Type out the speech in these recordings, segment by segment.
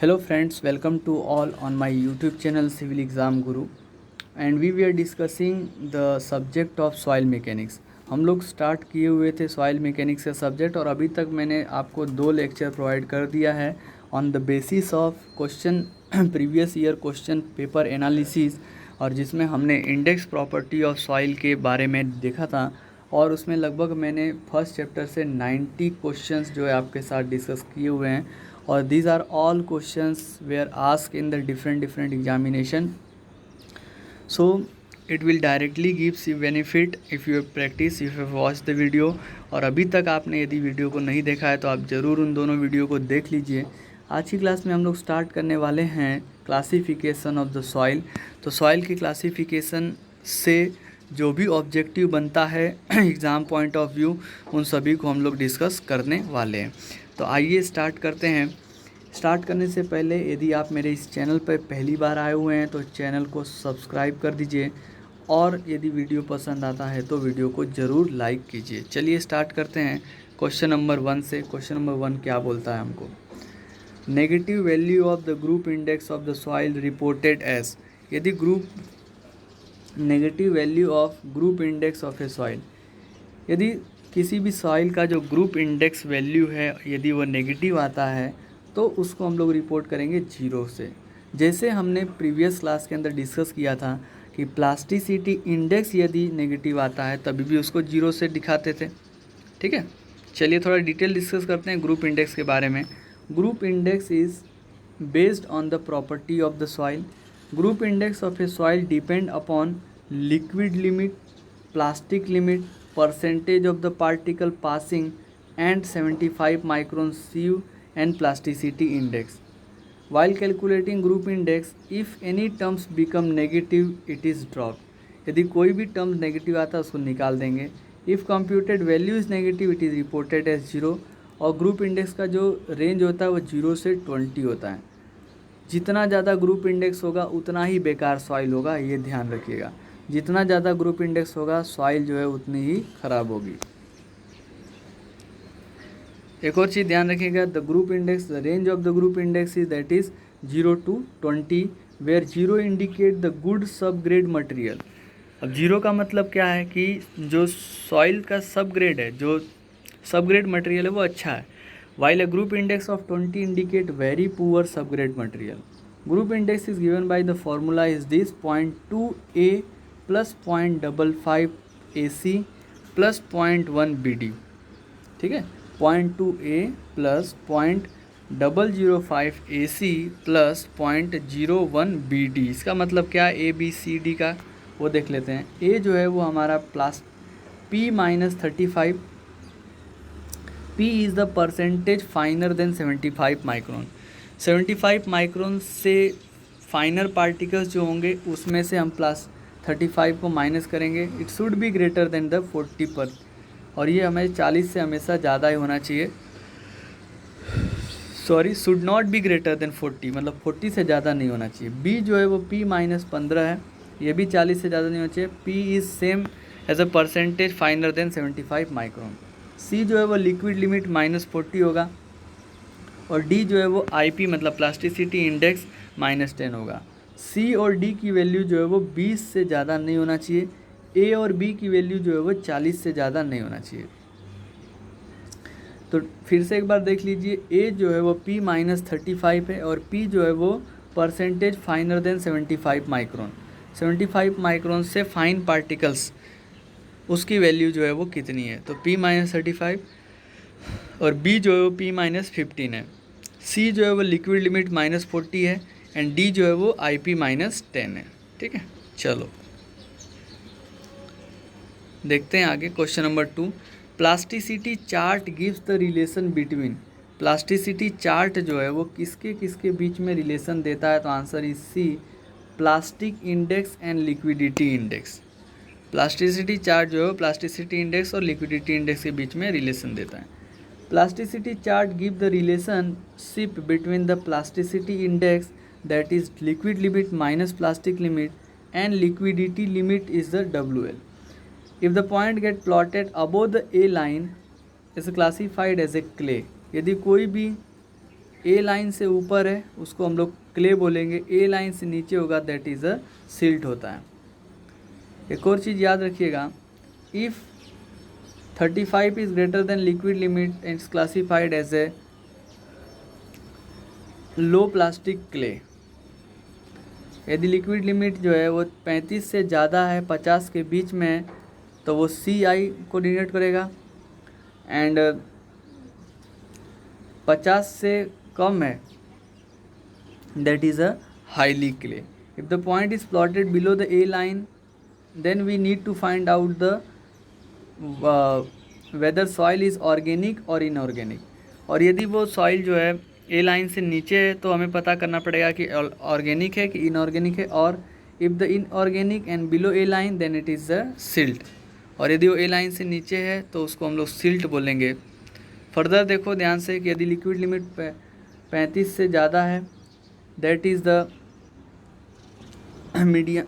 Hello friends, welcome to all on my YouTube channel Civil Exam Guru and we were discussing the subject of soil mechanics। हम लोग start किए हुए थे soil mechanics का subject और अभी तक मैंने आपको 2 लेक्चर प्रोवाइड कर दिया है on the basis of question previous year question paper analysis, और जिसमें हमने इंडेक्स प्रॉपर्टी ऑफ सॉइल के बारे में देखा था और उसमें लगभग मैंने फर्स्ट चैप्टर से 90 क्वेश्चंस जो है आपके साथ डिस्कस किए हुए हैं और these are all questions where asked in the different examination. So it will directly gives you benefit if you practice, if you watch the video. और अभी तक आपने यदि वीडियो को नहीं देखा है तो आप ज़रूर उन दोनों वीडियो को देख लीजिए। आज की क्लास में हम लोग स्टार्ट करने वाले हैं क्लासिफिकेशन ऑफ द सॉइल। तो सॉइल की क्लासिफिकेशन से जो भी ऑब्जेक्टिव बनता है एग्ज़ाम पॉइंट ऑफ व्यू, उन सभी को हम लोग डिस्कस करने वाले हैं। तो आइए स्टार्ट करते हैं। स्टार्ट करने से पहले यदि आप मेरे इस चैनल पर पहली बार आए हुए हैं तो चैनल को सब्सक्राइब कर दीजिए और यदि वीडियो पसंद आता है तो वीडियो को ज़रूर लाइक कीजिए। चलिए स्टार्ट करते हैं क्वेश्चन नंबर 1 से। क्वेश्चन नंबर 1 क्या बोलता है हमको, negative value of the group index of the soil reported as. यदि negative value of group index of a soil, यदि किसी भी सॉइल का जो ग्रुप इंडेक्स वैल्यू है यदि वो नेगेटिव आता है तो उसको हम लोग रिपोर्ट करेंगे 0 से। जैसे हमने प्रीवियस क्लास के अंदर डिस्कस किया था कि प्लास्टिसिटी इंडेक्स यदि नेगेटिव आता है तभी भी उसको 0 से दिखाते थे। ठीक है, चलिए थोड़ा डिटेल डिस्कस करते हैं ग्रुप इंडेक्स के बारे में। Group index is based on the property of the soil. Group index of a soil depend upon liquid limit, plastic limit, percentage of the particle passing and 75 micron sieve and plasticity index. While calculating group index, if any terms become negative, it is dropped. यदि कोई भी term negative आता है उसको निकाल देंगे। If computed value is negative it is reported as 0। और group index का जो रेंज होता है वो 0 से 20 होता है। जितना ज़्यादा ग्रुप इंडेक्स होगा उतना ही बेकार सॉइल होगा, ये ध्यान रखिएगा। जितना ज़्यादा ग्रुप इंडेक्स होगा सॉइल जो है उतनी ही ख़राब होगी। एक और चीज़ ध्यान रखिएगा, the group index, the range of the group index is that is 0 to 20 where 0 indicate the good सब ग्रेड मटेरियल। अब 0 का मतलब क्या है कि जो सॉइल का सब ग्रेड है, जो सब ग्रेड मटेरियल है वो अच्छा है। While a group index of 20 indicate very poor sub grade material. Group index is given by the formula is this 0.2a plus 0.55 AC plus 0.1 BD। ठीक है, 0.2a plus 0.005 AC plus 0.01 BD। इसका मतलब क्या है, ABCD का वो देख लेते हैं। A जो है वो हमारा plus P-35। P is the percentage finer than 75 micron. 75 micron से फाइनर पार्टिकल्स जो होंगे उसमें से हम प्लस 35 को माइनस करेंगे। It should be greater than the 40 पर, और ये हमें 40 से हमेशा ज़्यादा ही होना चाहिए। Sorry, should not be greater than 40, मतलब 40 से ज़्यादा नहीं होना चाहिए। बी जो है वो P-15 है, ये भी 40 से ज़्यादा नहीं होना चाहिए। P is same as a percentage finer than 75 micron. C जो है वो लिक्विड लिमिट -40 होगा और D जो है वो IP मतलब प्लास्टिसिटी इंडेक्स -10 होगा। C और D की वैल्यू जो है वो 20 से ज़्यादा नहीं होना चाहिए। A और B की वैल्यू जो है वो 40 से ज़्यादा नहीं होना चाहिए। तो फिर से एक बार देख लीजिए, A जो है वो P-35 है और P जो है वो percentage finer than 75 micron. 75 micron से फाइन पार्टिकल्स उसकी वैल्यू जो है वो कितनी है, तो P-35 और B जो है वो P-15 है। C जो है वो लिक्विड लिमिट -40 है एंड D जो है वो IP -10 है। ठीक है, चलो देखते हैं आगे। Question number 2, plasticity chart gives the relation between. Plasticity chart जो है वो किसके किसके बीच में रिलेशन देता है, तो answer is C, plastic index and liquidity index. Plasticity chart जो है प्लास्टिसिटी इंडेक्स और लिक्विडिटी इंडेक्स के बीच में रिलेशन देता है। Plasticity chart give the relationship between the plasticity index that is liquid limit minus plastic limit and liquidity limit is the WL। If the point get plotted above the A line is classified as a clay। यदि कोई भी ए line से ऊपर है उसको हम लोग clay बोलेंगे, ए लाइन से नीचे होगा दैट इज़ अ सिल्ट होता है। एक और चीज़ याद रखिएगा, if 35 is greater than liquid limit and it's classified as a low plastic clay. यदि लिक्विड लिमिट जो है वो 35 से ज़्यादा है, 50 के बीच में है, तो वो CI को डिनोट करेगा, एंड 50 से कम है that is a highly clay. If the point is plotted below the A line then we need to find out the whether soil is organic और इनऑर्गेनिक। और यदि वो सॉइल जो है ए लाइन से नीचे है तो हमें पता करना पड़ेगा कि ऑर्गेनिक है कि इनऑर्गेनिक है, और if the inorganic and below A line then it is a silt. और यदि वो ए लाइन से नीचे है तो उसको हम लोग सिल्ट बोलेंगे। फर्दर देखो ध्यान से कि यदि लिक्विड लिमिट 35 से ज़्यादा है that is the medium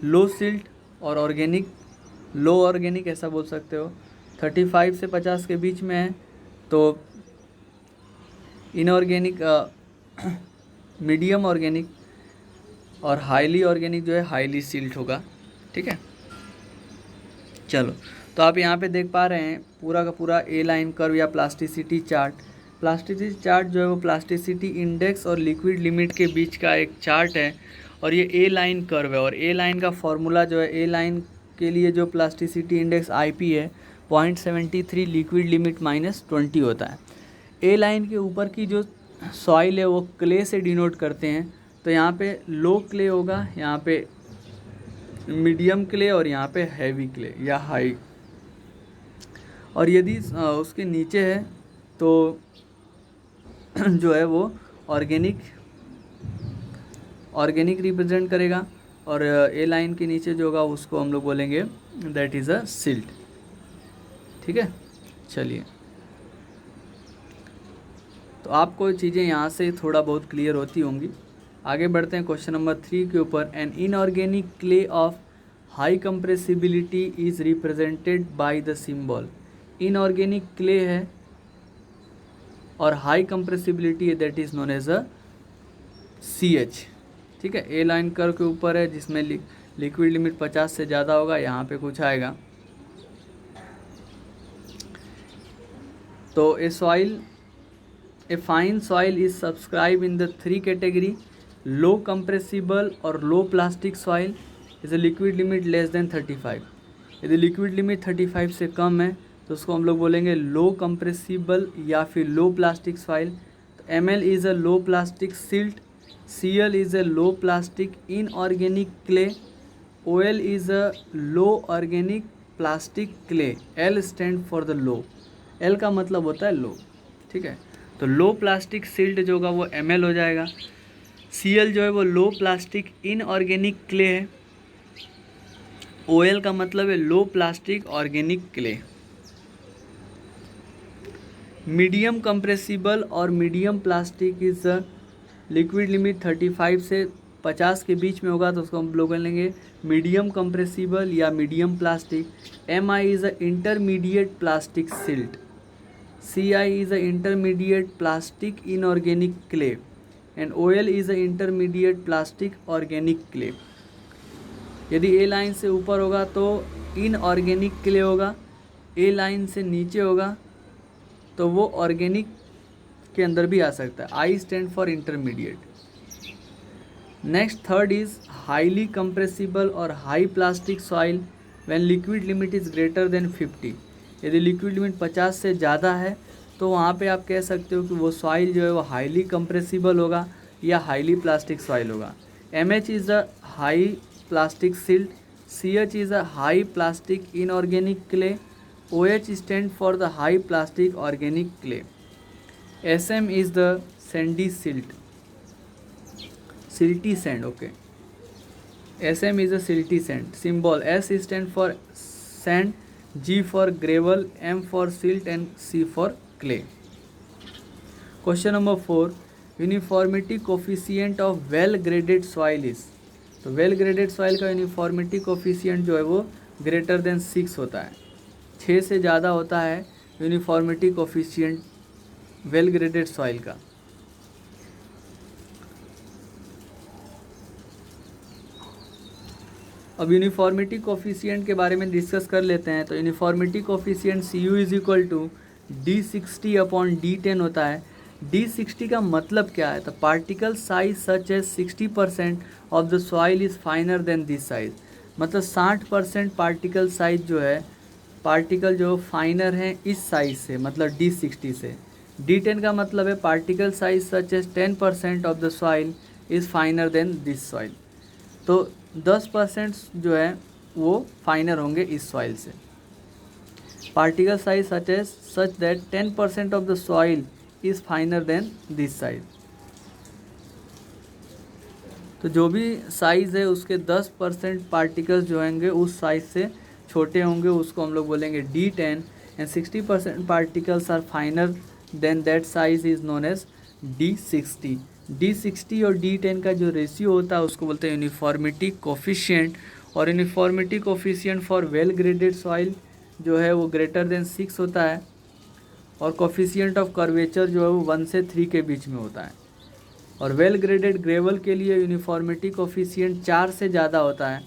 low silt, और ऑर्गेनिक लो ऑर्गेनिक ऐसा बोल सकते हो। 35 से 50 के बीच में है तो इनऑर्गेनिक, मीडियम ऑर्गेनिक, और हाईली ऑर्गेनिक जो है हाईली सिल्ट होगा। ठीक है, चलो तो आप यहाँ पे देख पा रहे हैं पूरा का पूरा ए लाइन कर्व या प्लास्टिसिटी चार्ट। प्लास्टिसिटी चार्ट जो है वो प्लास्टिसिटी इंडेक्स और लिक्विड लिमिट के बीच का एक चार्ट है, और ये ए लाइन कर्व है। और ए लाइन का फॉर्मूला जो है, ए लाइन के लिए जो प्लास्टिसिटी इंडेक्स IP है 0.73, लिक्विड लिमिट -20 होता है। ए लाइन के ऊपर की जो सॉइल है वो क्ले से डिनोट करते हैं, तो यहाँ पे लो क्ले होगा, यहाँ पे मीडियम क्ले, और यहाँ पे हैवी क्ले या हाई। और यदि उसके नीचे है तो जो है वो ऑर्गेनिक रिप्रेजेंट करेगा, और ए लाइन के नीचे जो होगा उसको हम लोग बोलेंगे दैट इज़ अ सिल्ट। ठीक है, चलिए तो आपको चीज़ें यहाँ से थोड़ा बहुत क्लियर होती होंगी। आगे बढ़ते हैं क्वेश्चन नंबर 3 के ऊपर। An inorganic clay of high compressibility is represented by the symbol. Inorganic clay है और हाई कंप्रेसिबिलिटी है that is known as a CH। ठीक है, ए लाइन कर्व के ऊपर है जिसमें लिक्विड लिमिट 50 से ज़्यादा होगा, यहाँ पे कुछ आएगा। तो a fine soil is subscribe in the 3 category, low compressible और low plastic soil is a liquid limit less than 35। यदि लिक्विड लिमिट 35 से कम है तो उसको हम लोग बोलेंगे लो कंप्रेसिबल या फिर लो प्लास्टिक सॉइल। तो ML is a low plastic silt, CL is a low plastic inorganic clay, OL is a low organic plastic clay. L stand for the low, L का मतलब होता है लो। ठीक है, तो लो प्लास्टिक सिल्ट जो होगा वो ML हो जाएगा। CL जो है वो लो प्लास्टिक इनऑर्गेनिक क्ले है। OL का मतलब है low plastic organic clay. Medium compressible और medium plastic is liquid limit 35 से 50 के बीच में होगा तो उसको हम लोग बोलेंगे मीडियम कंप्रेसिबल या medium plastic. MI is a intermediate plastic silt, CI is a intermediate plastic inorganic clay, and OL is a intermediate plastic organic clay. यदि ए लाइन से ऊपर होगा तो इनऑर्गेनिक क्ले होगा, ए लाइन से नीचे होगा तो वो ऑर्गेनिक के अंदर भी आ सकता है। I stand for intermediate. Next third is highly compressible और high plastic soil when liquid limit is greater than 50। यदि लिक्विड लिमिट 50 से ज़्यादा है तो वहाँ पे आप कह सकते हो कि वो सॉइल जो है वो हाईली कंप्रेसिबल होगा या हाईली प्लास्टिक सॉइल होगा। MH is a high plastic silt, CH is a high plastic inorganic clay, OH stand for the high plastic organic clay. SM is the sandy silt, silty sand. Okay, SM is a silty sand. Symbol S stand for sand, G for gravel, M for silt and C for clay. Question number 4. Uniformity coefficient of well graded soil is. तो well graded soil का uniformity coefficient जो है वो greater than 6 होता है, 6 से ज़्यादा होता है uniformity coefficient well graded soil का। अब यूनिफॉर्मिटी कोफिशिएंट के बारे में डिस्कस कर लेते हैं। तो uniformity coefficient Cu is equal to D60/D10 होता है। D60 का मतलब क्या है? तो particle size such as 60% of the soil is finer than this size, मतलब 60% पार्टिकल साइज जो है, पार्टिकल जो फाइनर है इस साइज से, मतलब D60 से। D10 का मतलब है particle size such as 10% of the soil is finer than this soil. तो 10% जो है वो फाइनर होंगे इस सॉइल से। Particle size such that 10% of the soil is finer than this size. तो जो भी साइज़ है उसके 10% पार्टिकल्स जो होंगे उस साइज से छोटे होंगे, उसको हम लोग बोलेंगे D10, and 60% particles are finer than that size is known as D60। D60 और D10 का जो रेशियो होता है उसको बोलते हैं यूनिफॉर्मिटी कोफिशिएंट। और uniformity coefficient for well graded soil जो है वो ग्रेटर देन 6 होता है, और कोफिशिएंट ऑफ कर्वेचर जो है वो 1 से 3 के बीच में होता है। और वेल ग्रेडेड ग्रेवल के लिए यूनिफॉर्मिटी कोफिशिएंट 4 से ज़्यादा होता है,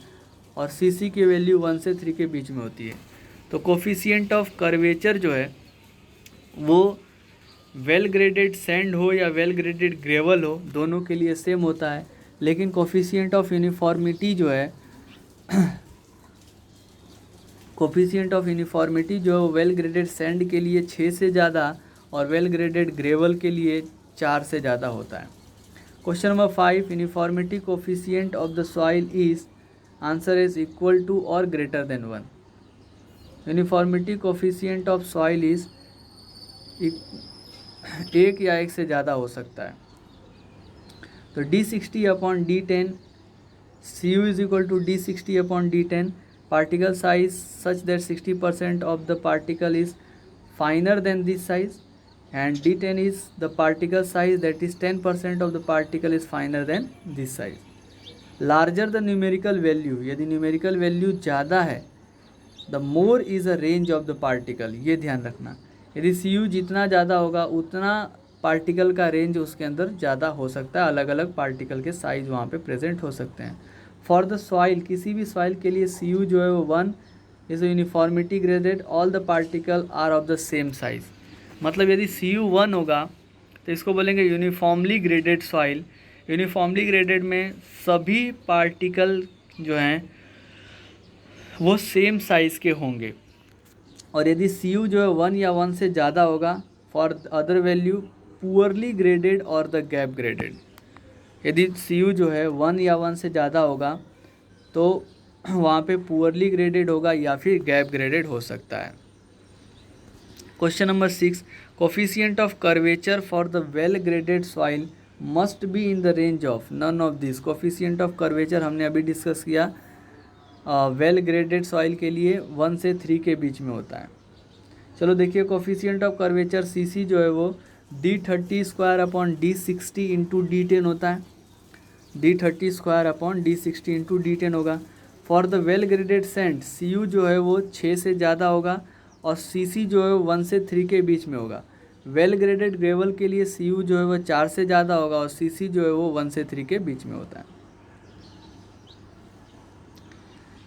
और सीसी की वैल्यू 1 से 3 के बीच में होती है। तो कोफिशिएंट ऑफ कर्वेचर जो है वो वेल ग्रेडेड सैंड हो या वेल ग्रेडेड ग्रेवल हो, दोनों के लिए सेम होता है। लेकिन कोफिशिएंट ऑफ यूनिफॉर्मिटी जो है कोफिशिएंट ऑफ यूनिफॉर्मिटी जो है वेल ग्रेडेड सैंड के लिए 6 से ज़्यादा और वेल ग्रेडेड ग्रेवल के लिए 4 से ज़्यादा होता है। Question number 5, uniformity coefficient of the soil is, answer is equal to और greater than 1। Uniformity coefficient of soil is एक या एक से ज़्यादा हो सकता है। तो D60/D10, Cu is equal to D60/D10, particle size such that 60% of the particle is finer than this size, and D10 is the particle size that is 10% of the particle is finer than this size. Larger the numerical value, यदि numerical value ज़्यादा है, the more is a range of the particle, ये ध्यान रखना। यदि Cu जितना ज़्यादा होगा उतना पार्टिकल का रेंज उसके अंदर ज़्यादा हो सकता है, अलग अलग पार्टिकल के साइज वहाँ पे प्रेजेंट हो सकते हैं। फॉर द सॉइल, किसी भी सॉइल के लिए Cu जो है वो 1 is uniformity graded, all the particle are of the same size. मतलब यदि Cu 1 होगा तो इसको बोलेंगे uniformly graded soil. Uniformly graded में सभी पार्टिकल जो हैं वो सेम साइज़ के होंगे। और यदि Cu जो है 1 या 1 से ज़्यादा होगा, for other value poorly graded और द गैप ग्रेडेड। यदि Cu जो है 1 या 1 से ज़्यादा होगा तो वहाँ पे पुअरली ग्रेडेड होगा या फिर गैप ग्रेडेड हो सकता है। Question number 6, coefficient of curvature for the well graded soil must be in the range of none of this. Coefficient of curvature हमने अभी डिस्कस किया, वेल ग्रेडेड सॉइल के लिए 1 से 3 के बीच में होता है। चलो देखिए, कोफिशिएंट ऑफ कर्वेचर Cc जो है वो D30²/D60 इंटू D10 होता है। D30²/D60 इंटू D10 होगा। For the well graded sand Cu जो है वो 6 से ज़्यादा होगा और Cc जो है 1 से 3 के बीच में होगा। वेल ग्रेडेड ग्रेवल के लिए Cu जो है वो 4 से ज़्यादा होगा और Cc जो है वो 1 से 3 के बीच में होता है।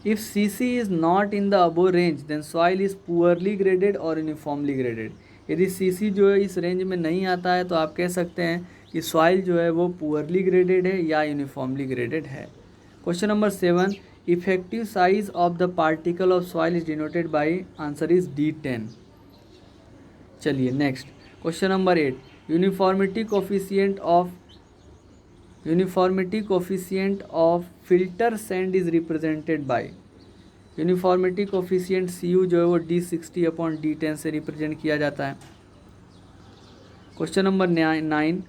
If Cc is not in the above range then soil is poorly graded और यूनिफॉर्मली ग्रेडेड। यदि Cc जो है इस रेंज में नहीं आता है तो आप कह सकते हैं कि सॉइल जो है वो पुअरली ग्रेडेड है या यूनिफॉर्मली ग्रेडेड है। Question number 7, effective size of the particle of soil is denoted by, answer is D10। चलिए next, question number 8, uniformity coefficient of filter sand is represented bye. Uniformity coefficient Cu जो है वो D60/D10 से represent किया जाता है। Question number 9,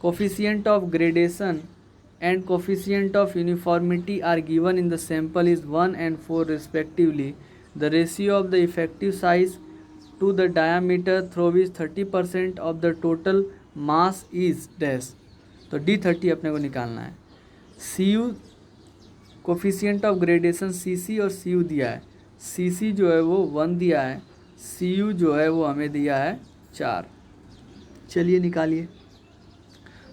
coefficient of gradation and coefficient of uniformity are given in the sample is 1 and 4 respectively. The ratio of the effective size to the diameter through which 30% of the total mass is dash. तो D30 अपने को निकालना है। Cu coefficient of gradation Cc और Cu दिया है। Cc जो है वो 1 दिया है, Cu जो है वो हमें दिया है 4। चलिए निकालिए।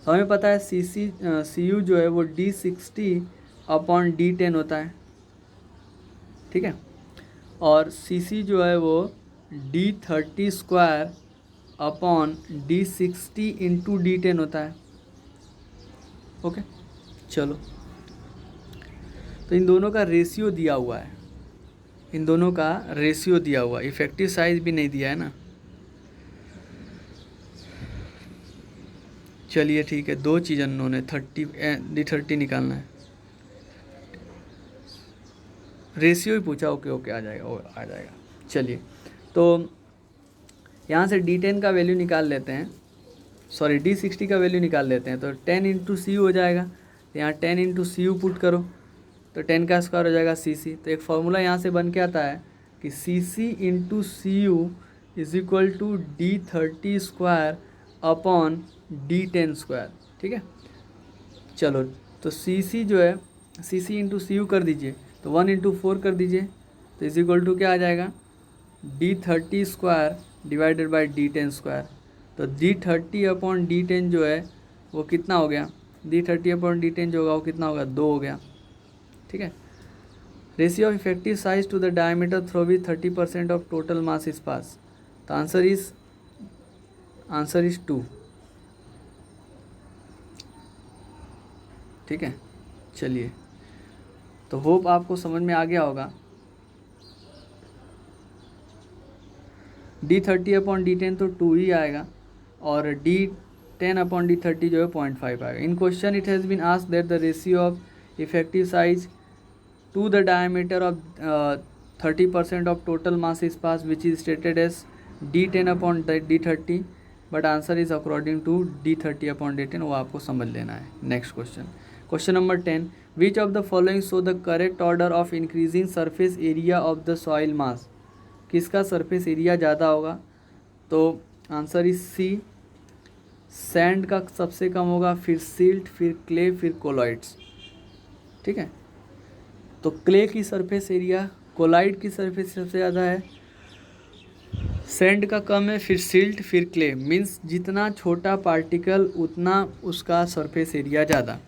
हमें पता है Cu जो है वो D60/D10 होता है। ठीक है। और Cc जो है वो D30² upon D60 into D10 होता है। ओके, चलो, तो इन दोनों का रेशियो दिया हुआ है, इन दोनों का रेशियो दिया हुआ, इफेक्टिव साइज भी नहीं दिया है ना। चलिए ठीक है, दो चीज़ उन्होंने D30 निकालना है, रेशियो ही पूछा। ओके ओके, आ जाएगा, आ जाएगा। चलिए, तो यहाँ से D10 का वैल्यू निकाल लेते हैं, सॉरी D60 का वैल्यू निकाल लेते हैं। तो 10 इंटू सी हो जाएगा, तो यहाँ 10 इंटू सी पुट करो तो 10 का स्क्वायर हो जाएगा Cc। तो एक फॉर्मूला यहाँ से बन के आता है कि Cc into CU is equal to D30² upon D10²। ठीक है, चलो, तो Cc जो है, Cc इंटू CU कर दीजिए, तो 1 इंटू 4 कर दीजिए, तो इज इक्वल टू क्या आ जाएगा, D30² डिवाइडेड बाई D10²। तो D30 अपॉन D10 जो है वो कितना हो गया, D30 अपॉन D10 जो होगा वो कितना होगा, 2 हो गया। ठीक है, ratio of effective size to the diameter through with 30% of total mass is pass. तो आंसर इज 2। ठीक है, चलिए, तो होप आपको समझ में आ गया होगा। D30 अपॉन D10 तो 2 ही आएगा, और D10 अपॉन D30 जो है 0.5 आएगा। In question it has been asked that the ratio of effective size to the diameter of 30% of total mass is pass which is stated as D10 upon D30, but answer is according to D30 upon D10, वो आपको समझ लेना है। Next question number 10, which of the following show the correct order of increasing surface area of the soil mass. किसका surface area ज़्यादा होगा, तो answer is C, sand का सबसे कम होगा, फिर सिल्ट, फिर क्ले, फिर कोलॉइड्स। ठीक है, तो क्ले की सरफेस एरिया, कोलाइड की सरफेस सबसे ज़्यादा है, सैंड का कम है, फिर सिल्ट, फिर क्ले। मीन्स जितना छोटा पार्टिकल उतना उसका सरफेस एरिया ज़्यादा,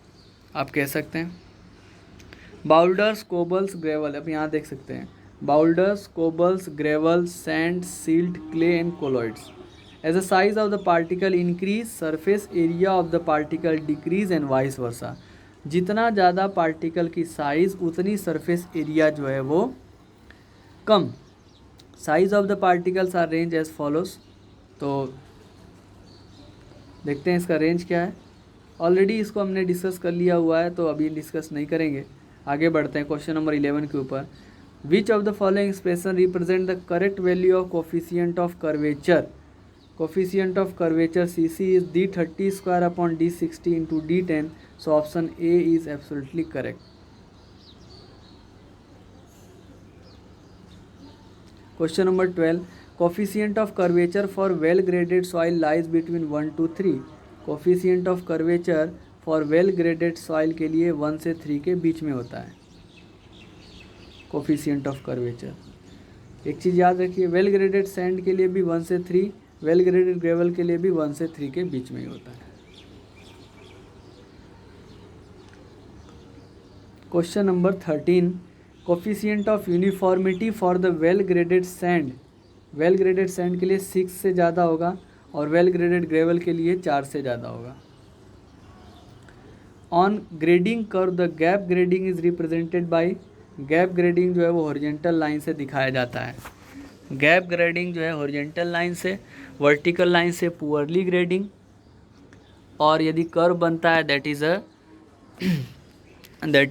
आप कह सकते हैं। बाउल्डर्स, कोबल्स, ग्रेवल, अब यहाँ देख सकते हैं, boulders, cobbles, gravel, sand, silt, clay and colloids. As the size of the particle increase, surface area of the particle decrease and vice versa. जितना ज़्यादा पार्टिकल की साइज़ उतनी सरफेस एरिया जो है वो कम। Size of the particles are range as follows. तो देखते हैं इसका रेंज क्या है। ऑलरेडी इसको हमने डिस्कस कर लिया हुआ है, तो अभी डिस्कस नहीं करेंगे, आगे बढ़ते हैं क्वेश्चन नंबर 11 के ऊपर। विच of the following expression represent the correct value of coefficient of curvature. Coefficient of curvature Cc is D30² upon D60 into D10, so option A is absolutely correct. Question number 12, coefficient of curvature for well graded soil lies between 1 to 3. coefficient of curvature for well graded soil के लिए 1 से 3 के बीच में होता है coefficient of curvature। एक चीज़ याद रखिए, वेल ग्रेडेड सैंड के लिए भी 1 से 3, वेल ग्रेडेड ग्रेवल के लिए भी 1 से 3 के बीच में ही होता है। Question number 13, coefficient of uniformity for the well graded sand. Well graded sand के लिए 6 से ज़्यादा होगा, और वेल ग्रेडेड ग्रेवल के लिए 4 से ज़्यादा होगा। On grading curve the gap grading is represented bye. Gap grading जो है वो हॉरिजॉन्टल लाइन से दिखाया जाता है। गैप ग्रेडिंग जो है हॉरिजॉन्टल लाइन से, वर्टिकल लाइन से पुअरली ग्रेडिंग, और यदि कर्व बनता है that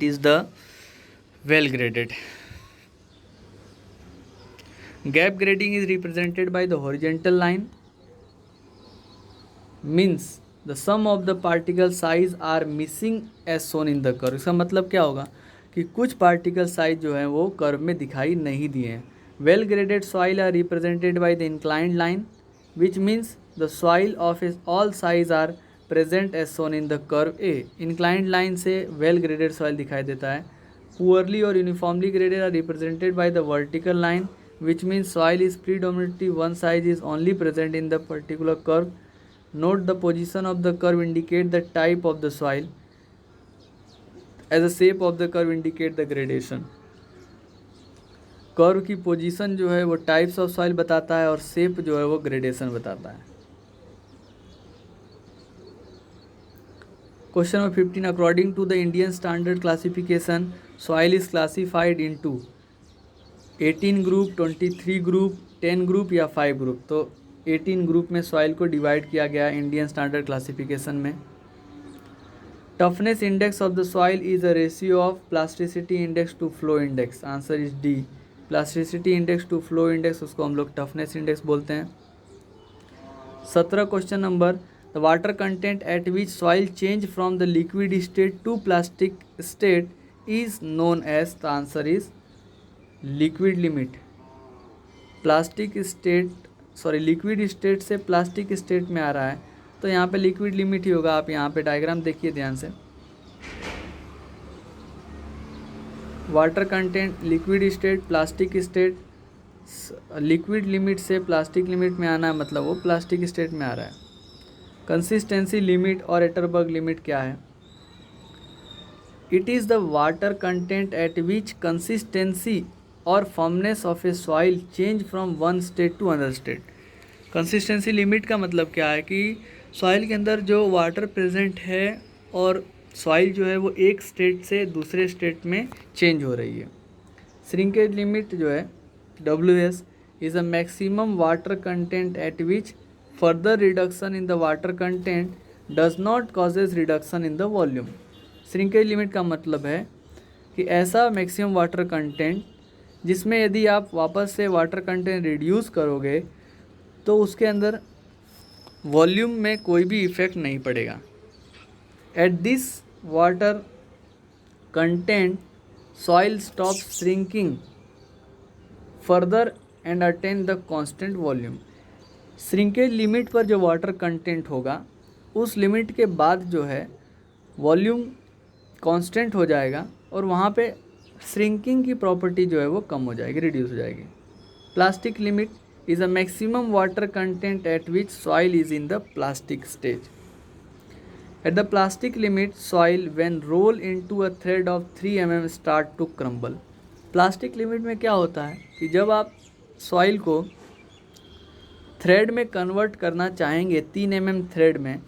is the well graded. Gap grading is represented by the horizontal line, means the some of the particle size are missing as shown in the curve. इसका मतलब क्या होगा कि कुछ पार्टिकल साइज जो है वो कर्व में दिखाई नहीं दिए हैं। Well graded soil are represented by the inclined line, which means the soil of all size are present as shown in the curve a. Inclined line से वेल ग्रेडेड सॉइल दिखाई देता है। पुअरली और uniformly graded are represented by the vertical line, which means soil is predominantly one size is only present in the particular curve. Note the position of the curve indicate the type of the soil, as the shape of the curve indicate the gradation. Curve की position जो है वो types of soil बताता है और shape जो है वो ग्रेडेशन बताता है। Question number 15, according to the Indian standard classification soil is classified into 18 group, 23 group, 10 group या 5 ग्रुप। तो 18 ग्रुप में सॉइल को डिवाइड किया गया है इंडियन स्टैंडर्ड क्लासिफिकेशन में। Toughness index of the soil is a ratio of plasticity index to flow index. Answer is D, plasticity index to flow index, उसको हम लोग टफनेस इंडेक्स बोलते हैं। 17 question number, the water content at which soil change from the liquid state to plastic state is known as. The answer is liquid limit. Liquid state से plastic state में आ रहा है तो यहाँ पे लिक्विड लिमिट ही होगा। आप यहाँ पे डायग्राम देखिए ध्यान से, water content, liquid state, plastic state, liquid limit से प्लास्टिक लिमिट में आना है, मतलब वो प्लास्टिक स्टेट में आ रहा है। कंसिस्टेंसी लिमिट और एटरबर्ग लिमिट क्या है? It is the water content at which consistency और firmness of a soil change from one state to another state. Consistency limit का मतलब क्या है कि सॉइल के अंदर जो वाटर प्रेजेंट है और सॉइल जो है वो एक स्टेट से दूसरे स्टेट में चेंज हो रही है। श्रिंकेज लिमिट जो है WS is a maximum water content at which further reduction in the water content does not causes reduction in the volume. Shrinkage limit का मतलब है कि ऐसा मैक्सिमम वाटर कंटेंट जिसमें यदि आप वापस से वाटर कंटेंट रिड्यूस करोगे तो उसके अंदर वॉल्यूम में कोई भी इफ़ेक्ट नहीं पड़ेगा। At this water content soil stop shrinking further and attain the constant volume. Shrinkage limit पर जो वाटर कंटेंट होगा उस लिमिट के बाद जो है वॉल्यूम कांस्टेंट हो जाएगा और वहाँ पे श्रिंकिंग की प्रॉपर्टी जो है वो कम हो जाएगी, रिड्यूस हो जाएगी। Plastic limit is a maximum water content at which soil is in the plastic stage. At the plastic limit, soil when roll into a thread of 3 mm start to crumble. Plastic limit में क्या होता है कि जब आप soil को thread में convert करना चाहेंगे 3 mm थ्रेड में,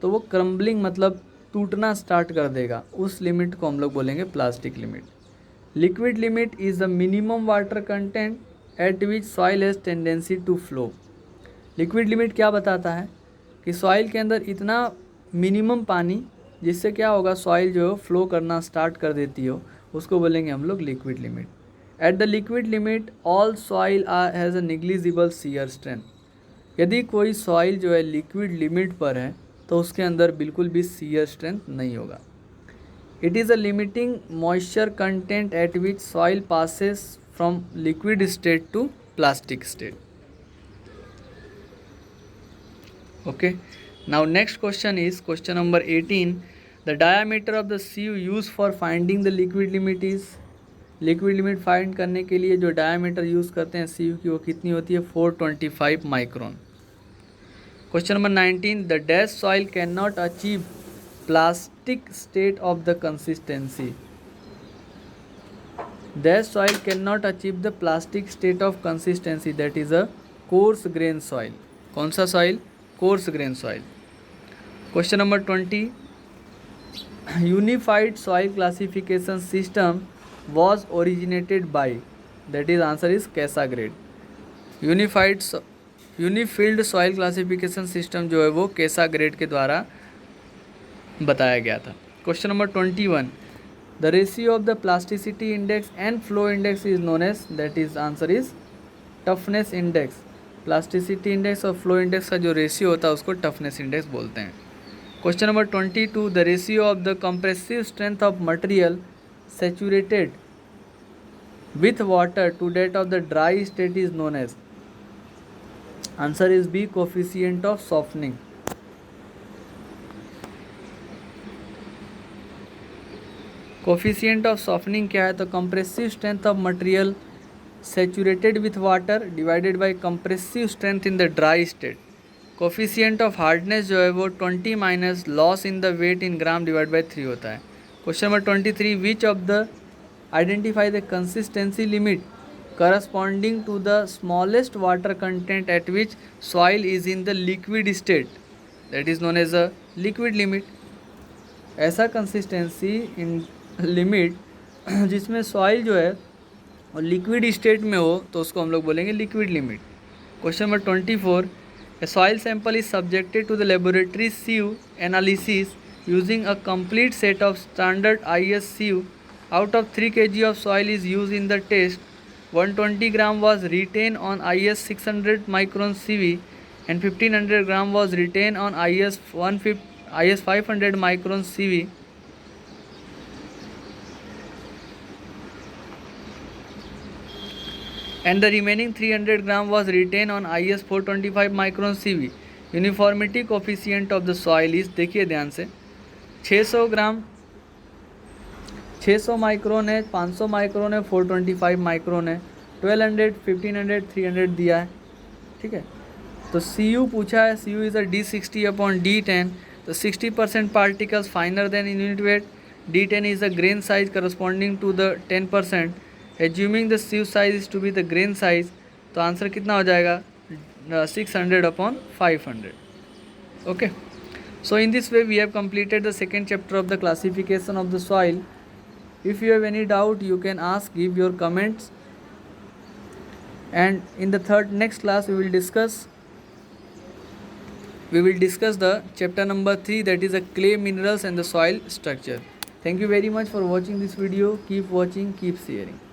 तो वो क्रम्बलिंग मतलब टूटना स्टार्ट कर देगा। उस लिमिट को हम लोग बोलेंगे plastic limit. Liquid limit is the minimum water content at which soil has tendency to flow. Liquid limit क्या बताता है कि सॉइल के अंदर इतना मिनिमम पानी जिससे क्या होगा सॉइल जो है फ्लो करना स्टार्ट कर देती हो, उसको बोलेंगे हम लोग liquid limit. At the liquid limit all soil has a negligible shear strength. यदि कोई सॉइल जो है लिक्विड लिमिट पर है तो उसके अंदर बिल्कुल भी शियर स्ट्रेंथ नहीं होगा। It is a limiting moisture content at which soil passes from liquid state to plastic state. Okay, now next question is question number 18. The diameter of the sieve used for finding the liquid limit is। liquid limit find करने के लिए जो diameter use करते हैं sieve की वो कितनी होती है? 425 micron. Question number 19. The dash soil cannot achieve plastic state of the consistency। That soil cannot achieve the plastic state of consistency, that is a coarse grain soil। कौन सा soil? coarse grain soil। Question number 20, unified soil classification system was originated by, that is answer is कैसा grade। यूनिफील्ड soil classification system जो है वो कैसा grade के द्वारा बताया गया था। Question number 21, the ratio of the plasticity index and flow index is known as, that is answer is toughness index। plasticity index और flow index का जो रेशियो होता है उसको toughness index बोलते हैं। Question number 22, the ratio of the compressive strength of material saturated with water to that of the dry state is known as, answer is B, coefficient of softening। Coefficient of softening क्या है? तो compressive strength of material saturated with water divided by compressive strength in the dry state. Coefficient of hardness जो है वो 20 minus loss in the weight in gram divide by 3 होता है। Question number 23, which of the identify the consistency limit corresponding to the smallest water content at which soil is in the liquid state, that is known as a liquid limit. ऐसा consistency in limit जिसमें soil जो है और liquid state में हो तो उसको हम लोग बोलेंगे liquid limit. Question number 24, a soil sample is subjected to the laboratory sieve analysis using a complete set of standard IS sieve. Out of 3 kg of soil is used in the test, 120 gram was retained on IS 600 micron CV and 1500 gram was retained on IS 500 micron CV. And the remaining 300 gram was retained on IS 425 micron CV. Uniformity coefficient of the soil is, देखिए ध्यान से, 600 ग्राम 600 micron है, 500 micron है, 425 micron है, 1200 1500 300 दिया है, ठीक है। तो CU पूछा है, CU इज़ अ D60/D10, तो 60% particles finer than in unit weight, D10 is a grain size corresponding to the 10%, assuming the CU size is to be the grain size, तो आंसर कितना हो जाएगा 600/500. Okay, so in this way we have completed the second chapter of the classification of the soil. If you have any doubt, you can ask, give your comments, and in the next class we will discuss the chapter number 3, that is the clay minerals and the soil structure. Thank you very much for watching this video. Keep watching, keep sharing.